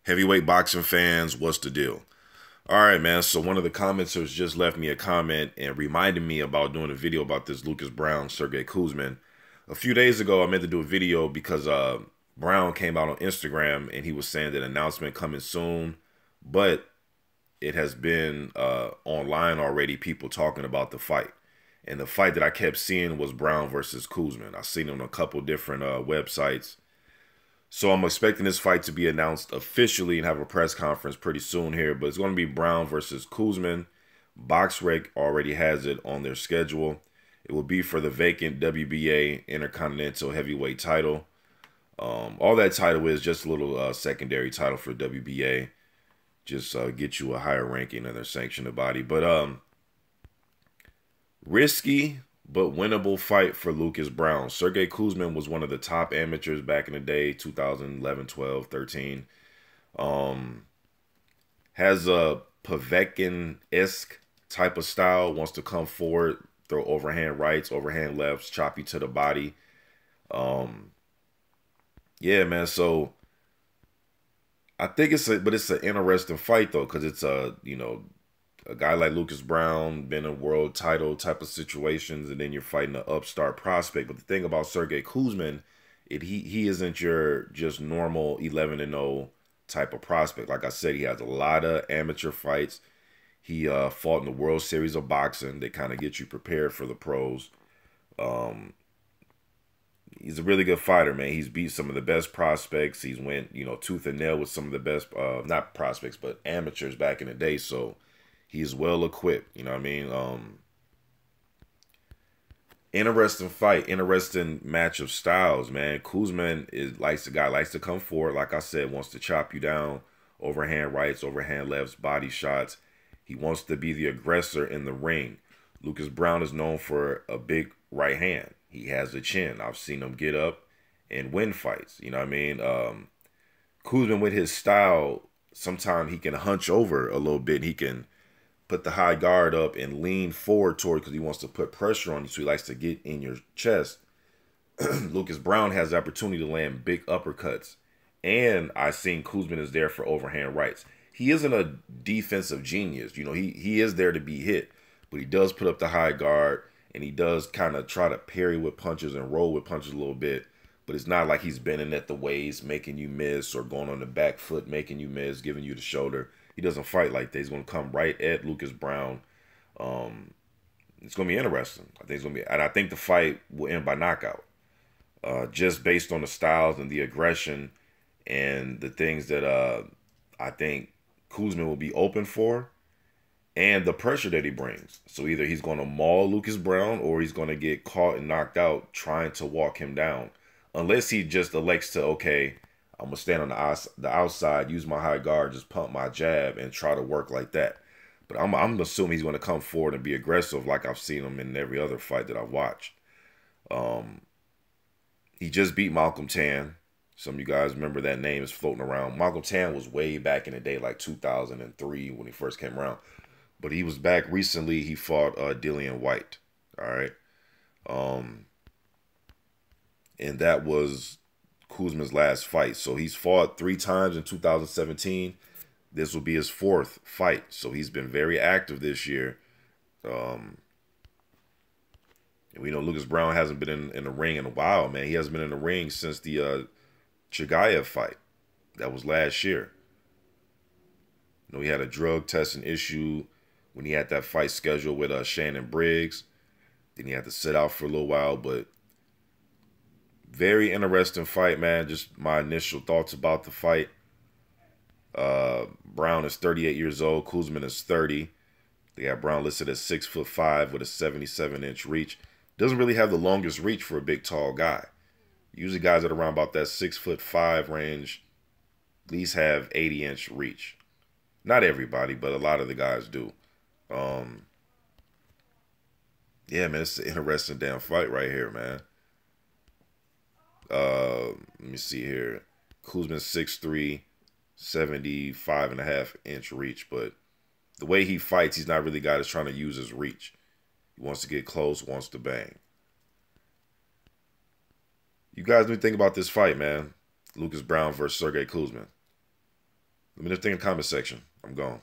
Heavyweight boxing fans, what's the deal? All right, man. So one of the commenters just left me a comment and reminded me about doing a video about this Lucas Browne, Sergey Kuzmin. A few days ago, I meant to do a video because Browne came out on Instagram and he was saying that announcement coming soon, but it has been online already, people talking about the fight. And the fight that I kept seeing was Browne versus Kuzmin. I've seen it on a couple different websites. So I'm expecting this fight to be announced officially and have a press conference pretty soon here. But it's going to be Browne versus Kuzmin. BoxRec already has it on their schedule. It will be for the vacant WBA Intercontinental Heavyweight title. All that title is just a little secondary title for WBA. Just get you a higher ranking in their sanctioned body. But risky but winnable fight for Lucas Browne. Sergey Kuzmin was one of the top amateurs back in the day, 2011, 12, 13. Has a Povetkin-esque type of style, wants to come forward, throw overhand rights, overhand lefts, chop you to the body. Yeah, man, so I think it's an interesting fight though, because it's a guy like Lucas Browne, been in world title type of situations, and then you're fighting an upstart prospect. But the thing about Sergey Kuzmin, he isn't your just normal 11-0 type of prospect. Like I said, he has a lot of amateur fights. He fought in the World Series of Boxing. They kind of get you prepared for the pros. He's a really good fighter, man. He's beat some of the best prospects. He's went, tooth and nail with some of the best, not prospects, but amateurs back in the day. So he's well equipped, you know what I mean? Interesting fight, interesting match of styles, man. Kuzmin likes to come forward, like I said, wants to chop you down, overhand rights, overhand lefts, body shots. He wants to be the aggressor in the ring. Lucas Browne is known for a big right hand. He has a chin. I've seen him get up and win fights, you know what I mean? Kuzmin, with his style, sometimes he can hunch over a little bit. He can put the high guard up and lean forward toward, because he wants to put pressure on you, so he likes to get in your chest. Lucas Browne has the opportunity to land big uppercuts, and I've seen Kuzmin is there for overhand rights. He isn't a defensive genius, he is there to be hit, but he does put up the high guard, and he does kind of try to parry with punches and roll with punches a little bit, but it's not like he's bending at the waist, making you miss, or going on the back foot, making you miss, giving you the shoulder. He doesn't fight like that. He's going to come right at Lucas Browne. It's going to be interesting. I think the fight will end by knockout, just based on the styles and the aggression and the things that I think Kuzmin will be open for, and the pressure that he brings. So either he's going to maul Lucas Browne, or he's going to get caught and knocked out trying to walk him down, unless he just elects to, okay, I'm going to stand on the outside, use my high guard, just pump my jab, and try to work like that. But I'm assuming he's going to come forward and be aggressive, like I've seen him in every other fight that I've watched. He just beat Malcolm Tan. Some of you guys remember that name is floating around. Malcolm Tan was way back in the day, like 2003 when he first came around. But he was back recently. He fought Dillian White. All right. And that was Kuzmin's last fight. So he's fought 3 times in 2017. This will be his 4th fight. So he's been very active this year. And we know Lucas Browne hasn't been in the ring in a while, man. He hasn't been in the ring since the Chagayev fight. That was last year. He had a drug testing issue when he had that fight scheduled with Shannon Briggs. Then he had to sit out for a little while, but very interesting fight, man. Just my initial thoughts about the fight. Browne is 38 years old. Kuzmin is 30. They got Browne listed as 6'5" with a 77-inch reach. Doesn't really have the longest reach for a big, tall guy. Usually guys that are around about that 6'5" range at least have 80-inch reach. Not everybody, but a lot of the guys do. Yeah, man, it's an interesting damn fight right here, man. Let me see here. Kuzmin 6'3", 75.5-inch reach, but the way he fights, he's not really a guy that's trying to use his reach. He wants to get close, wants to bang. You guys need to think about this fight, man. Lucas Browne versus Sergey Kuzmin. Let me just think in the comment section. I'm gone.